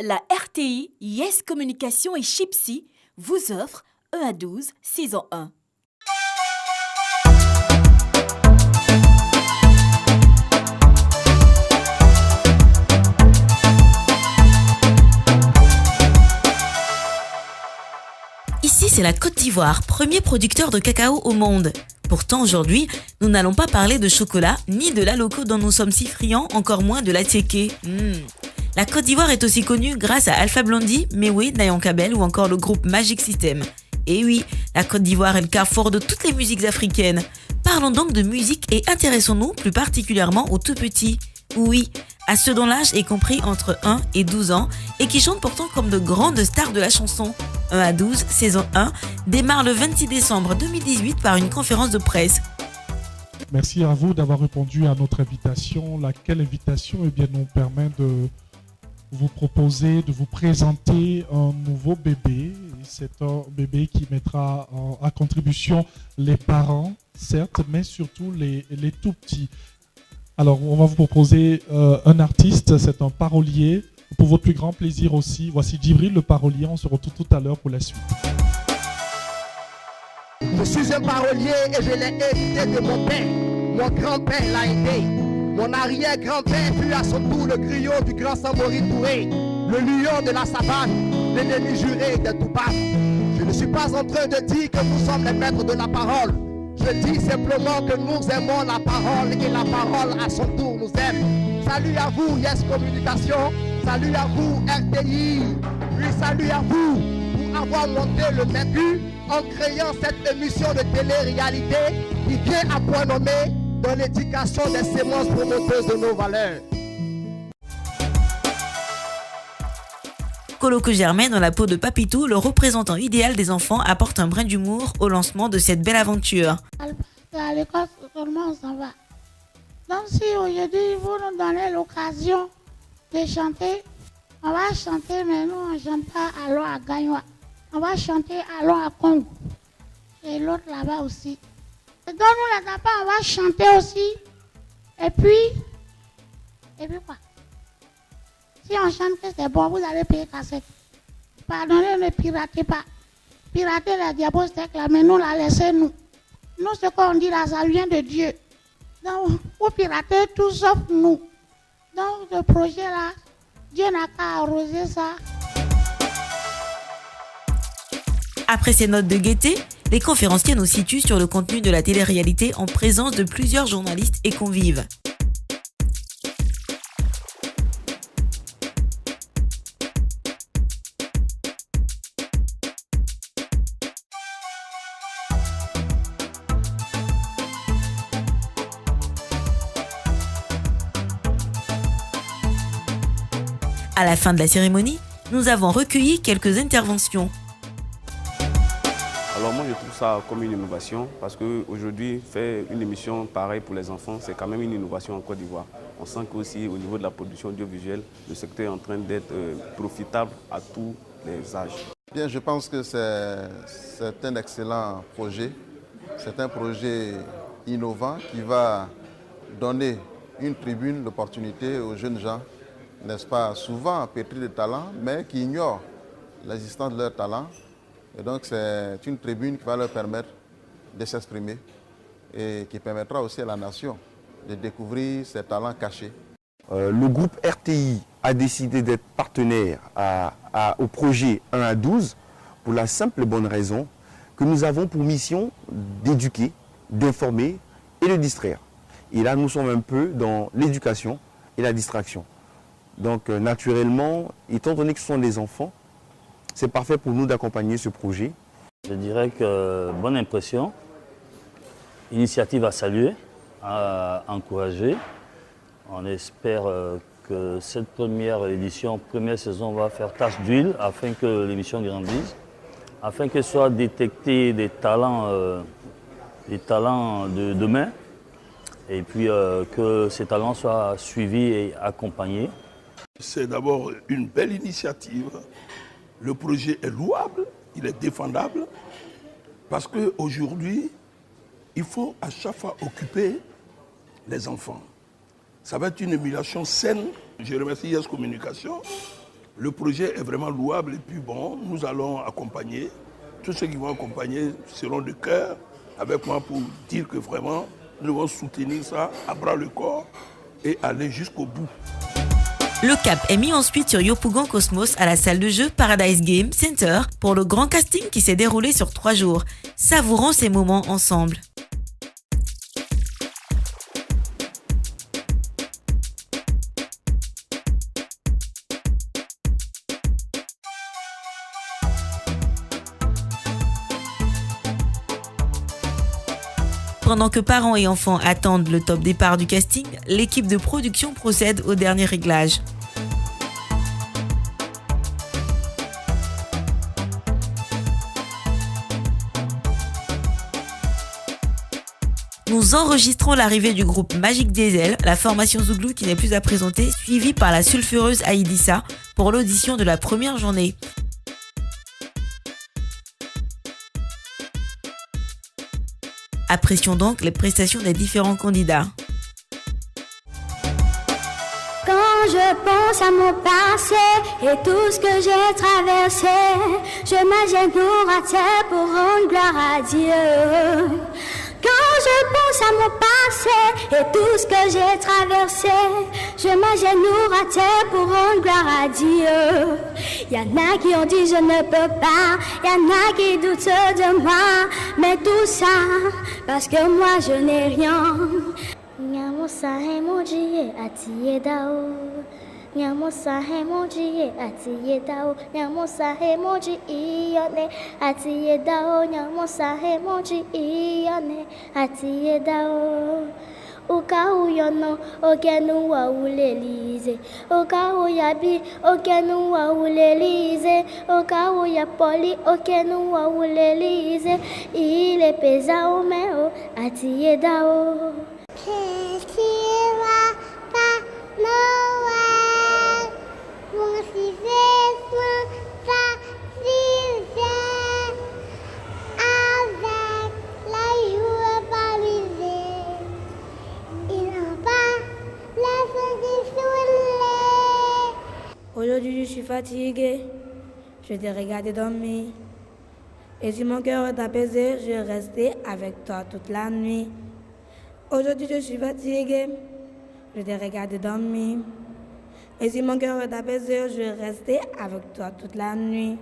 La RTI, Yes Communication et Chipsy vous offre 1 à 12, saison 1. Ici, c'est la Côte d'Ivoire, premier producteur de cacao au monde. Pourtant, aujourd'hui, nous n'allons pas parler de chocolat, ni de la loco dont nous sommes si friands, encore moins de la tiéké. La Côte d'Ivoire est aussi connue grâce à Alpha Blondy, Mewé, Nayon Kabel ou encore le groupe Magic System. Et oui, la Côte d'Ivoire est le carrefour de toutes les musiques africaines. Parlons donc de musique et intéressons-nous plus particulièrement aux tout petits. Oui, à ceux dont l'âge est compris entre 1 et 12 ans et qui chantent pourtant comme de grandes stars de la chanson. 1 à 12, saison 1, démarre le 26 décembre 2018 par une conférence de presse. Merci à vous d'avoir répondu à notre invitation, laquelle invitation nous permet de vous proposer, de vous présenter un nouveau bébé. C'est un bébé qui mettra à contribution les parents, certes, mais surtout les tout petits. Alors, on va vous proposer un artiste, c'est un parolier. Pour votre plus grand plaisir aussi, voici Djibril le parolier. On se retrouve tout à l'heure pour la suite. Je suis un parolier et je l'ai hérité de mon père. Mon grand-père l'a aidé. Mon arrière-grand-père fut à son tour le griot du grand Samori Touré, le lion de la savane, l'ennemi juré de Tupac. Je ne suis pas en train de dire que nous sommes les maîtres de la parole. Je dis simplement que nous aimons la parole et la parole à son tour nous aime. Salut à vous, Yes Communication. Salut à vous, RTI. Puis salut à vous pour avoir monté le vécu en créant cette émission de télé-réalité qui vient à point nommé dans l'éducation des sémences promoteuses de nos valeurs. Coloco Germain, dans la peau de Papitou, le représentant idéal des enfants, apporte un brin d'humour au lancement de cette belle aventure. À l'école, seulement on s'en va. Donc si aujourd'hui vous nous donnez l'occasion de chanter, on va chanter, mais nous on ne chante pas Allons à Gagnoa. On va chanter Allons à Congo. Et l'autre là-bas aussi. Et donc nous les enfants, on va chanter aussi. Et puis quoi? Si on chante que c'est bon, vous allez payer cassette. Pardonnez, ne piratez pas. Piratez la diabosthèque là, mais nous la laissez nous. Nous, ce qu'on dit là, ça vient de Dieu. Donc, vous piratez tout sauf nous. Donc, le projet là, Dieu n'a qu'à arroser ça. Après ces notes de gaieté, les conférenciers nous situent sur le contenu de la télé-réalité en présence de plusieurs journalistes et convives. À la fin de la cérémonie, nous avons recueilli quelques interventions. Alors moi je trouve ça comme une innovation parce qu'aujourd'hui faire une émission pareille pour les enfants c'est quand même une innovation en Côte d'Ivoire. On sent qu'aussi au niveau de la production audiovisuelle, le secteur est en train d'être profitable à tous les âges. Bien, je pense que c'est un excellent projet. C'est un projet innovant qui va donner une tribune, l'opportunité aux jeunes gens, n'est-ce pas, souvent pétris de talent, mais qui ignorent l'existence de leur talent. Et donc c'est une tribune qui va leur permettre de s'exprimer et qui permettra aussi à la nation de découvrir ses talents cachés. Le groupe RTI a décidé d'être partenaire au projet 1 à 12 pour la simple et bonne raison que nous avons pour mission d'éduquer, d'informer et de distraire. Et là, nous sommes un peu dans l'éducation et la distraction. Donc naturellement, étant donné que ce sont des enfants, c'est parfait pour nous d'accompagner ce projet. Je dirais que bonne impression, initiative à saluer, à encourager. On espère que cette première édition, première saison va faire tache d'huile afin que l'émission grandisse, afin que soient détectés des talents de demain et puis que ces talents soient suivis et accompagnés. C'est d'abord une belle initiative. Le projet est louable, il est défendable, parce qu'aujourd'hui, il faut à chaque fois occuper les enfants. Ça va être une émulation saine. Je remercie Yes Communication Le projet est vraiment louable et puis bon, nous allons accompagner. Tous ceux qui vont accompagner seront de cœur avec moi pour dire que vraiment, nous devons soutenir ça à bras le corps et aller jusqu'au bout. Le cap est mis ensuite sur Yopougon Cosmos à la salle de jeu Paradise Game Center pour le grand casting qui s'est déroulé sur 3 jours. Savourons ces moments ensemble. Pendant que parents et enfants attendent le top départ du casting, l'équipe de production procède au dernier réglage. Nous enregistrons l'arrivée du groupe Magic Diesel, la formation Zouglou qui n'est plus à présenter, suivie par la sulfureuse Aïdissa pour l'audition de la première journée. Apprécions donc les prestations des différents candidats. Quand je pense à mon passé et tout ce que j'ai traversé, je m'agenouille à terre pour rendre gloire à Dieu. Quand je pense à mon passé et tout ce que j'ai traversé, je m'agenouille à terre pour rendre gloire à Dieu. Y en a qui ont dit je ne peux pas, y en a qui doutent de moi, mais tout ça parce que moi je n'ai rien. Nyamusa hemoji atiye dao, nyamusa hemoji atiye dao, nyamusa hemoji iyone atiye dao, nyamusa hemoji iyone atiye dao. Oka uyono okenu wa ulelize, oka uyabi okenu wa ulelize, oka uyapoli okenu wa ulelize, ile pesa umeo atiye dao. Qu'est-ce qui va pas Noël? Mon si c'est facile avec la joie balisée. Il n'a pas laissé de soleil. Aujourd'hui je suis fatiguée, je t'ai regardé dormir. Et si mon cœur est apaisé, je vais rester avec toi toute la nuit. Aujourd'hui je suis fatiguée, je t'ai regardé dormir. Et si mon cœur est apaisé, je vais rester avec toi toute la nuit.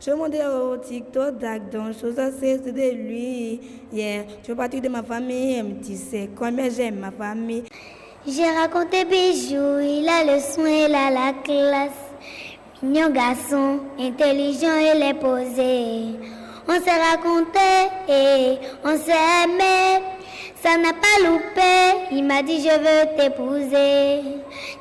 Je monte au TikTok, donc chose assez de lui. Hier, je suis partie de ma famille, tu sais combien j'aime ma famille. J'ai raconté Bijou, il a le soin, il a la classe. Mignon garçon, intelligent, il est posé. On s'est raconté et on s'est aimé. Ça n'a pas loupé, il m'a dit je veux t'épouser.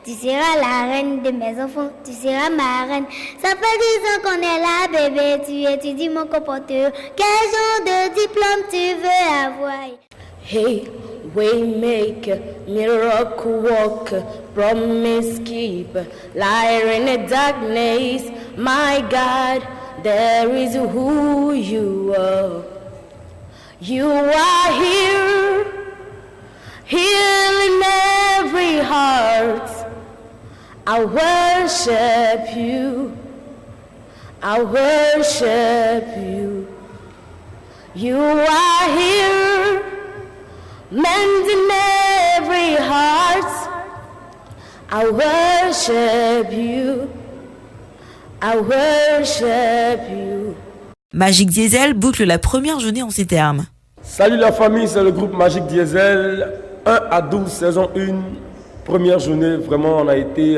Tu seras la reine de mes enfants, tu seras ma reine. Ça fait 10 ans qu'on est là bébé, tu étudies mon comportement. Quel genre de diplôme tu veux avoir? Hey, Waymaker, miracle worker, promise keeper, light in the darkness. My God, there is who you are. You are here, healing every heart. I worship you, I worship you. You are here, mending every heart. I worship you, I worship you. Magic Diesel boucle la première journée en ces termes. Salut la famille, c'est le groupe Magic Diesel, 1 à 12, saison 1, première journée. Vraiment, on a été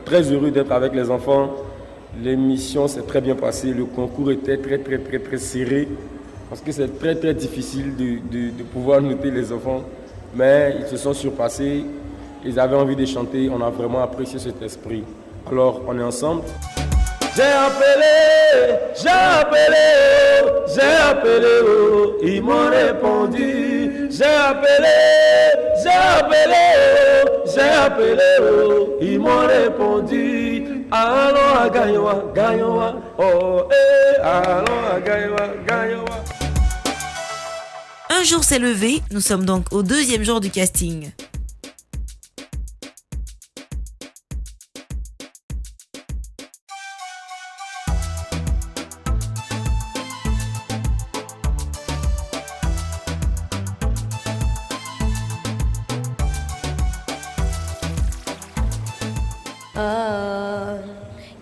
très heureux d'être avec les enfants. L'émission s'est très bien passée, le concours était très serré. Parce que c'est très difficile de pouvoir noter les enfants. Mais ils se sont surpassés, ils avaient envie de chanter, on a vraiment apprécié cet esprit. Alors, on est ensemble. J'ai appelé, oh, ils m'ont répondu. J'ai appelé, oh, ils m'ont répondu. Allons à Gaïoua, oh, allons à Gaïoua. Un jour s'est levé, nous sommes donc au 2e jour du casting.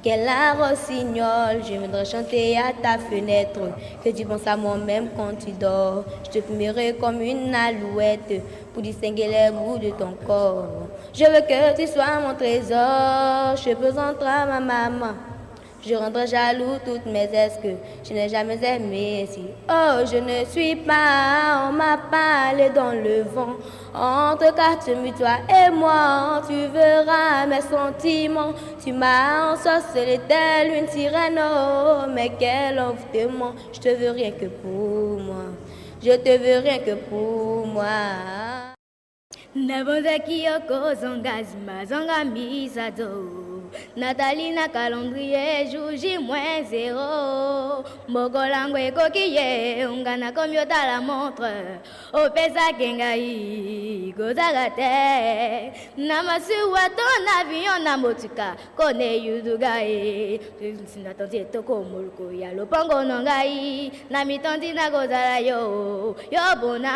Quel rossignol, je viendrai chanter à ta fenêtre, que tu penses à moi-même quand tu dors. Je te fumerai comme une alouette pour distinguer les goûts de ton corps. Je veux que tu sois mon trésor, je présenterai à ma maman. Je rendrai jaloux toutes mes ex que je n'ai jamais aimé si. Oh, je ne suis pas, on m'a parlé dans le vent. Entre quatre murs, toi et moi, tu verras mes sentiments. Tu m'as ensorcelé telle une sirène, oh, mais quel envoûtement. Je te veux rien que pour moi, je te veux rien que pour moi. N'importe qui a cause en gaz, ma zanga mise à dos. Nathalie na calendrier, jour J-0. Mokolangwe coquille, ungana comme yota la montre. O pesa kengai, gozagate. Namasu wa ton avion na motuka, kone yudugae. Sinatonti toko mulko ya lopango nongai. Namitondi na gozala yo, yo bona.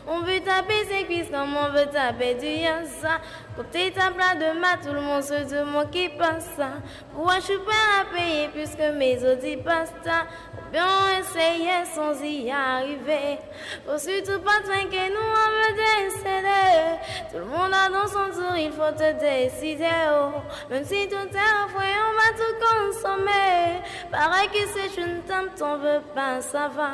On veut taper ses cuisses comme on veut taper du yassa. Comme t'es ta plat de maths, tout le monde se demande qui passe ça. Pourquoi je suis pas à payer puisque mes audits passent ça. Faut bien essayer sans y arriver. Faut surtout pas t'inquiéter, nous on veut décéder. Tout le monde a dans son tour, il faut te décider. Oh. Même si tout est à fouet, on va tout consommer. Pareil que si je ne t'aime, t'en veux pas, ça va.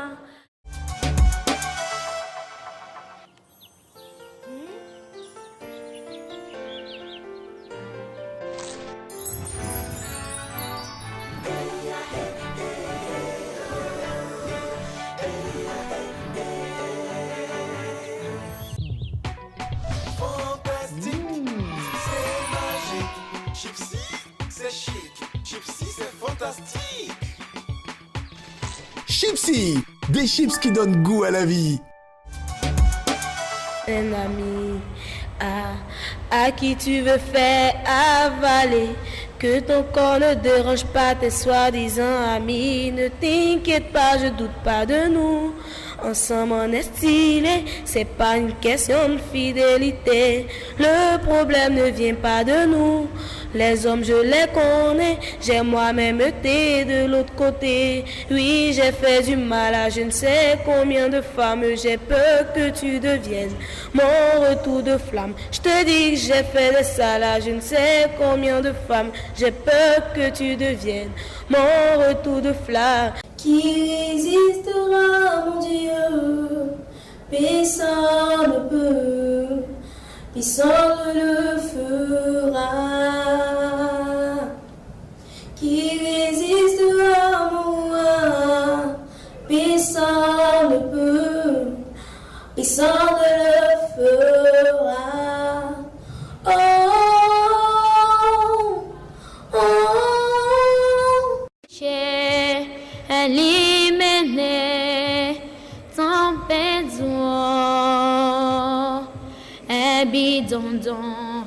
Chipsy, des chips qui donnent goût à la vie. Un ami à qui tu veux faire avaler, que ton corps ne dérange pas tes soi-disant amis. Ne t'inquiète pas, je doute pas de nous. Ensemble on est stylé, c'est pas une question de fidélité. Le problème ne vient pas de nous. Les hommes je les connais, j'ai moi-même été de l'autre côté. Oui, j'ai fait du mal à je ne sais combien de femmes. J'ai peur que tu deviennes mon retour de flamme. Je te dis que j'ai fait de ça là, je ne sais combien de femmes. J'ai peur que tu deviennes mon retour de flamme. Qui résistera, mon Dieu? Personne ne peut, personne ne le fera. Qui résistera, mon roi? Personne ne peut, personne ne le fera. Oh, oh, oh. J'ai éliminé ton besoin. Un bidondon,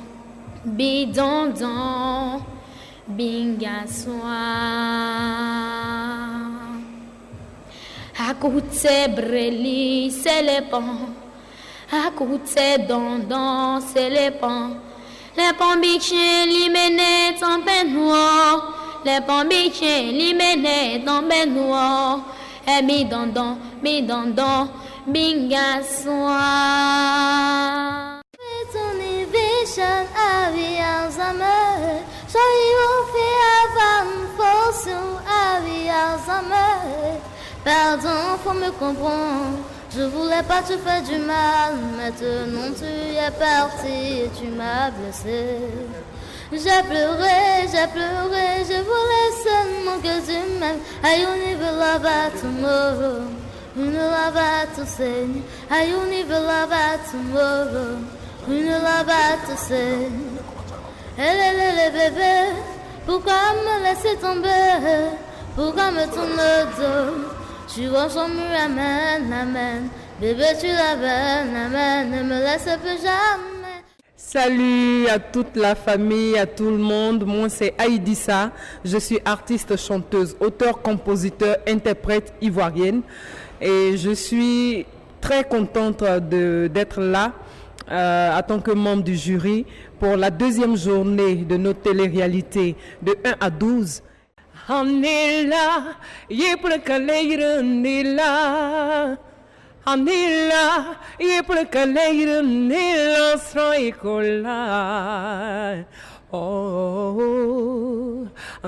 bidondon, binga soin. À côté breli, c'est les pans. À côté dondon, c'est les pans. Les pans bichés, liménés, ton peignoir. Les pans bichés, liménés, ton peignoir. Et bidondon, bidondon, binga soin. Vision avian summer, so you feel van force avian summer. Pardon, faut me comprendre. Je voulais pas te faire du mal, maintenant tu es parti et tu m'as blessé. J'ai pleuré, je voulais seulement que tu m'aimes. I only will love at tomorrow, une love at to say. I only will love at tomorrow. Une là-bas, tu sais. Elle, bébé, pourquoi me laisser tomber? Pourquoi me tourner le dos? Tu vois, son mur, amen, amen. Bébé, tu l'amènes, amen. Ne me laisse plus jamais. Salut à toute la famille, à tout le monde. Moi, c'est Aïdissa. Je suis artiste, chanteuse, auteure, compositeur, interprète ivoirienne. Et je suis très contente d'être là en tant que membre du jury pour la deuxième journée de notre télé-réalité de 1 à 12. On est là, Anila, yepulkaleira nila sroikola. Oh,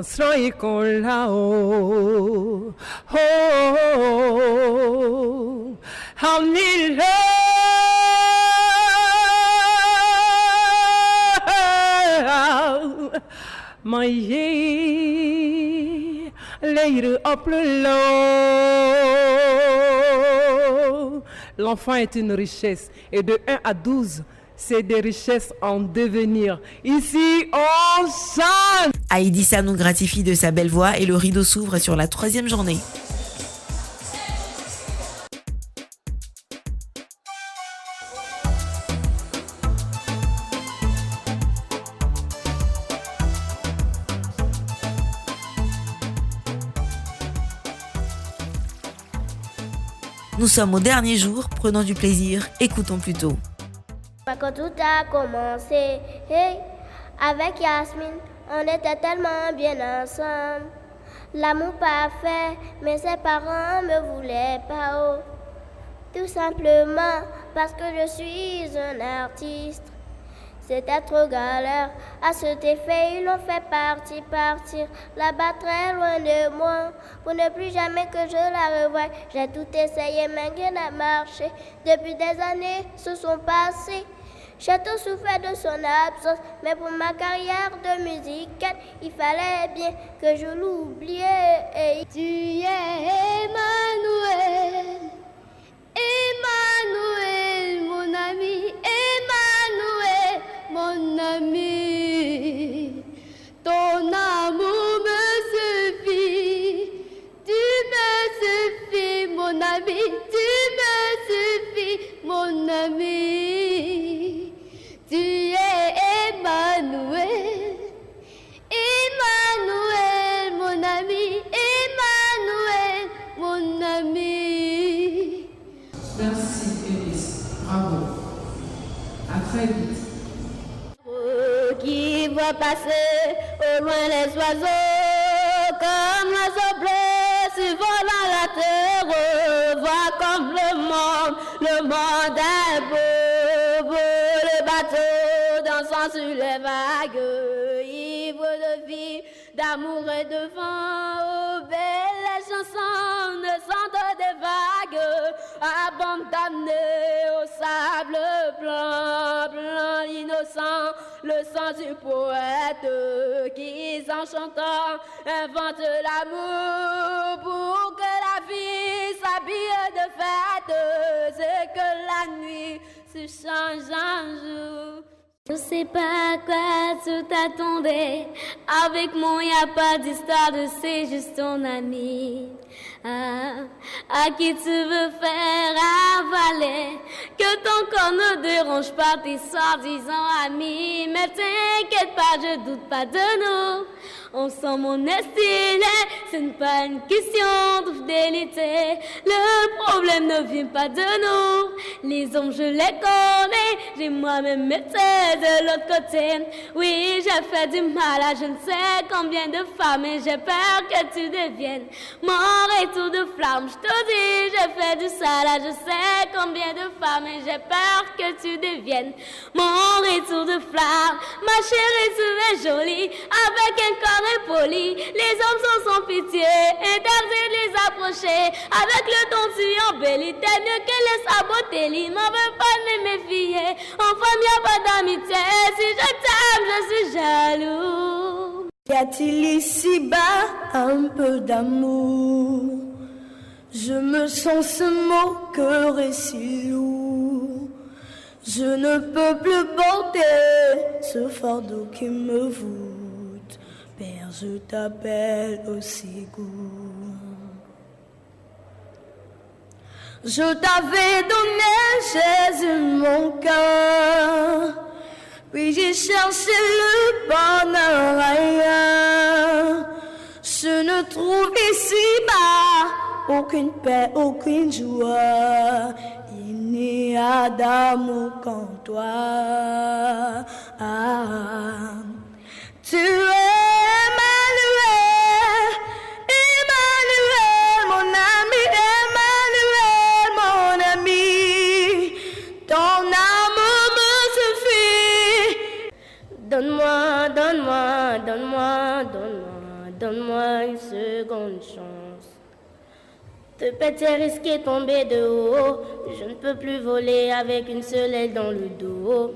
sroikola. Oh, oh, Anila. Maye, leire up le lot. L'enfant est une richesse et de 1 à 12, c'est des richesses en devenir. Ici, on chante. Aïdissa nous gratifie de sa belle voix et le rideau s'ouvre sur la 3e journée. Nous sommes au dernier jour, prenons du plaisir, écoutons plutôt. Quand tout a commencé, hey, avec Yasmine, on était tellement bien ensemble. L'amour parfait, mais ses parents me voulaient pas haut. Tout simplement parce que je suis un artiste. C'était trop galère, à cet effet ils l'ont fait partir là-bas très loin de moi, pour ne plus jamais que je la revoie. J'ai tout essayé mais rien n'a marché, depuis des années se sont passées. J'ai tout souffert de son absence, mais pour ma carrière de musicienne, il fallait bien que je l'oublie. Tu es Emmanuel, Emmanuel, mon ami, Emmanuel, mon ami. Ton amour me suffit, tu me suffis, mon ami, tu me suffis, mon ami. Tu es Emmanuel, Emmanuel, mon ami, Emmanuel, mon ami. Merci Elis, bravo. À très vite. Qui voit passer au loin les oiseaux, comme l'oiseau bleu survolant la terre, voit comme le monde est beau, le bateau dansant sur les vagues, ivre de vie, d'amour et de vent, oh, belles chansons ne sont que des vagues, abandonnées au sable blanc, blanc, innocent, le sang du poète qui, en chantant, invente l'amour pour que la vie s'habille de fête, c'est que la nuit se change en jour. Je sais pas à quoi tu t'attendais, avec moi y a pas d'histoire, c'est juste ton ami. À qui tu veux faire avaler, que ton corps ne dérange pas tes soi-disant amis. Mais t'inquiète pas, je doute pas de nous, ensemble on est stylé, ce n'est pas une question de fidélité. Le problème ne vient pas de nous, les hommes je les connais, j'ai moi-même été de l'autre côté. Oui, j'ai fait du mal à je ne sais combien de femmes et j'ai peur que tu deviennes mort et tout de flamme. Je te dis, j'ai fait du sale à je sais combien de femmes et j'ai peur que tu deviennes mort et tout de flamme. Ma chérie, tu es jolie, avec un corps impoli, les hommes sont sans pitié, interdit de les approcher. Avec le temps tu embellis, t'es mieux que les saboter, m'en veux pas de me méfier. En femme y'a pas d'amitié, si je t'aime je suis jaloux. Y a-t-il ici-bas un peu d'amour? Je me sens ce mot cœur est si lourd. Je ne peux plus porter ce fardeau qui me voûte. Père, je t'appelle au secours. Je t'avais donné, Jésus, mon cœur, Oui, j'ai cherché le bonheur ailleurs. Je ne trouve ici-bas aucune paix, aucune joie. Il n'y a d'amour qu'en toi. Tu es Emmanuel, Emmanuel, mon ami, Emmanuel, mon ami. Ton amour me suffit. Donne-moi, donne-moi, donne-moi, donne-moi, donne-moi une seconde chance. Peut-être risquer tomber de haut. Je ne peux plus voler avec une seule aile dans le dos.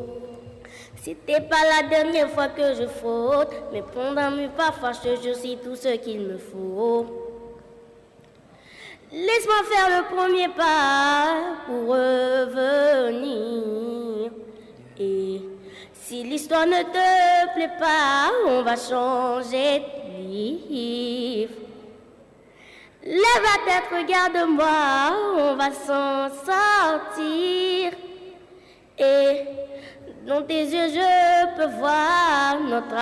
C'était pas la dernière fois que je faute, mais pendant mes pas fâcheux, je sais tout ce qu'il me faut. Laisse-moi faire le premier pas pour revenir. Et si l'histoire ne te plaît pas, on va changer de livre. Lève la tête, regarde-moi, on va s'en sortir. Et dans tes yeux, je peux voir notre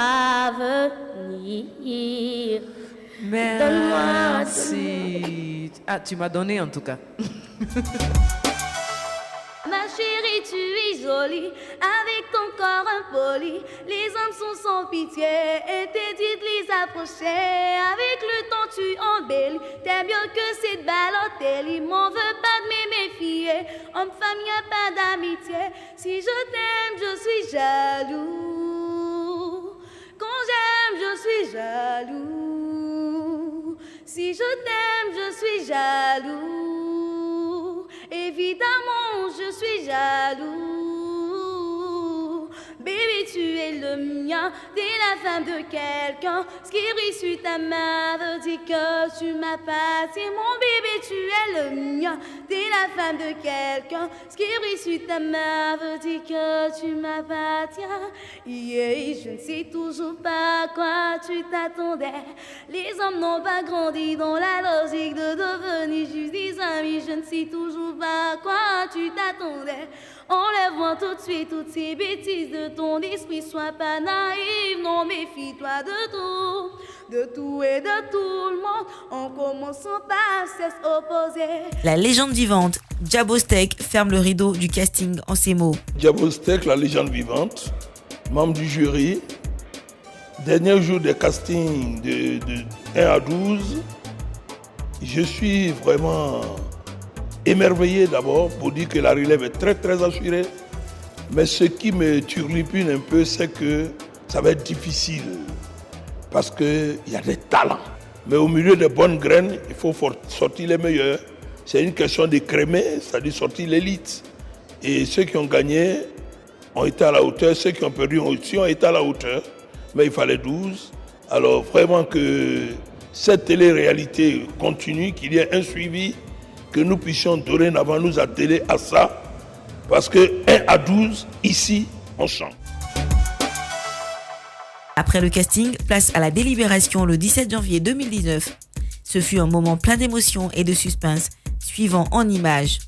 avenir. Merci. Ah, tu m'as donné en tout cas. Ma chérie, tu es jolie, avec ton corps impoli. Les hommes sont sans pitié, interdit de les approcher. Avec le temps, tu embellis, t'aimes bien que cette Balotelli. M'en veux pas de me méfier, homme-femme, y a pas d'amitié. Si je t'aime, je suis jaloux. Quand j'aime, je suis jaloux. Si je t'aime, je suis jaloux. Évidemment, je suis jaloux. Bébé, tu es le mien, t'es la femme de quelqu'un. Ce qui brille sur ta main veut dire que tu m'appartiens. Mon bébé, tu es le mien, t'es la femme de quelqu'un. Ce qui brille sur ta main veut dire que tu m'appartiens. Yeah, je ne sais toujours pas à quoi tu t'attendais. Les hommes n'ont pas grandi dans la logique de devenir juste des amis. Je ne sais toujours pas à quoi tu t'attendais. Enlève-moi tout de suite toutes ces bêtises de ton esprit. Sois pas naïf, non, méfie-toi de tout et de tout le monde. En commençant par s'opposer. La légende vivante, Djabostek ferme le rideau du casting en ces mots. Djabostek, la légende vivante, membre du jury. Dernier jour des castings de 1 à 12, je suis vraiment émerveillé d'abord pour dire que la relève est très très assurée. Mais ce qui me turlupine un peu, c'est que ça va être difficile parce qu'il y a des talents. Mais au milieu des bonnes graines, il faut sortir les meilleurs. C'est une question d'écrémer, c'est-à-dire sortir l'élite. Et ceux qui ont gagné ont été à la hauteur, ceux qui ont perdu aussi ont été à la hauteur. Mais il fallait 12. Alors vraiment que cette télé-réalité continue, qu'il y ait un suivi, que nous puissions dorénavant nous atteler à ça, parce que 1 à 12, ici, on chante. Après le casting, place à la délibération le 17 janvier 2019. Ce fut un moment plein d'émotions et de suspense, suivant en images.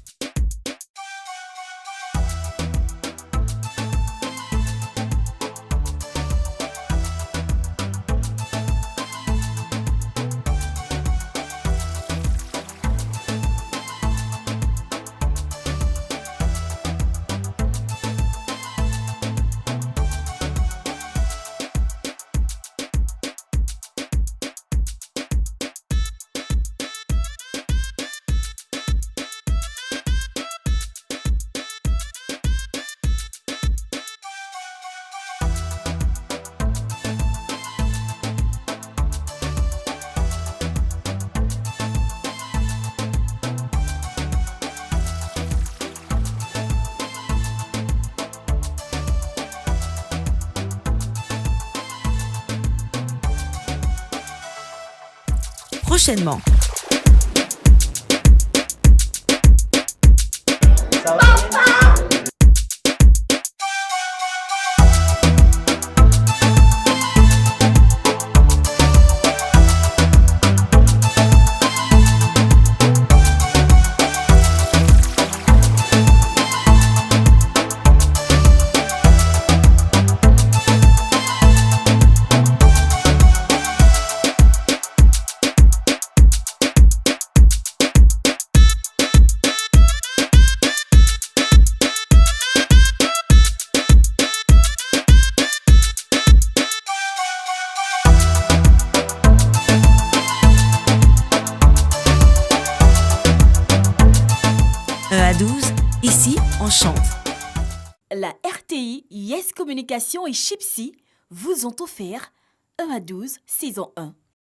Prochainement. à 12, ici on chante. La RTI, Yes Communication et Chipsy vous ont offert 1 à 12 saison 1.